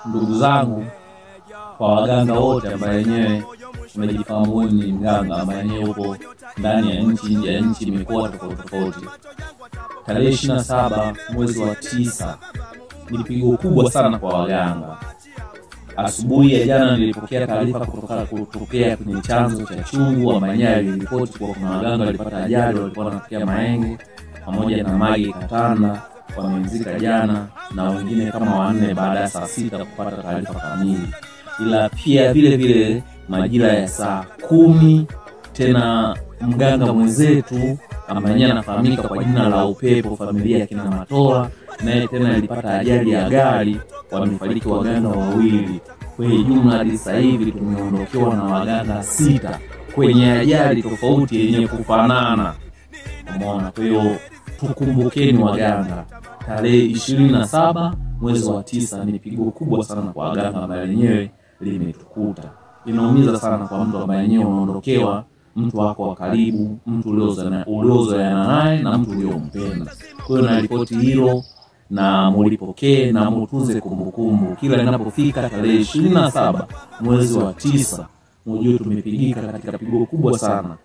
Ndugu zangu, kwa waganga wote ambao wenyewe tumejifahamu ni mganga ambaye yenyewe uko ndani ya nchi, nje ya nchi, mikoa tofauti. Tarehe 27 mwezi wa 9 ni pigo kubwa sana kwa waganga. Asubuhi ya jana nilipokea taarifa kutokea kwenye chanzo cha Chungu ambaye aliripoti kwa kuna waganga walipata ajali, walikuwa wanatokea Maenge pamoja na Magi Katanda wamemzika jana, na wengine kama 4 baada ya saa 6 kupata taarifa kamili. Ila pia vile majira ya saa 10 tena mganga mwenzetu ambaye anafahamika kwa jina la Upepo, familia ya kina Matoa, naye tena alipata ajali ya gari, wamefariki waganga 2. Kwa hiyo jumla hadi sasa hivi tumeondokewa na waganga 6 kwenye ajali tofauti yenye kufanana. Umeona? Kwa hiyo tukumbukeni waganga. Tarehe 27 mwezi wa 9 ni pigo kubwa sana kwa waganga ambao wenyewe limetukuta. Inaumiza sana kwa mtu ambaye yenyewe unaondokewa mtu wako wa karibu, mtu uliozoeana naye na mtu uliompenda. Kwa hiyo na ripoti hilo na mulipokee na mutunze kumbukumbu. Kila inapofika tarehe 27 mwezi wa 9 mjue tumepigika katika pigo kubwa sana.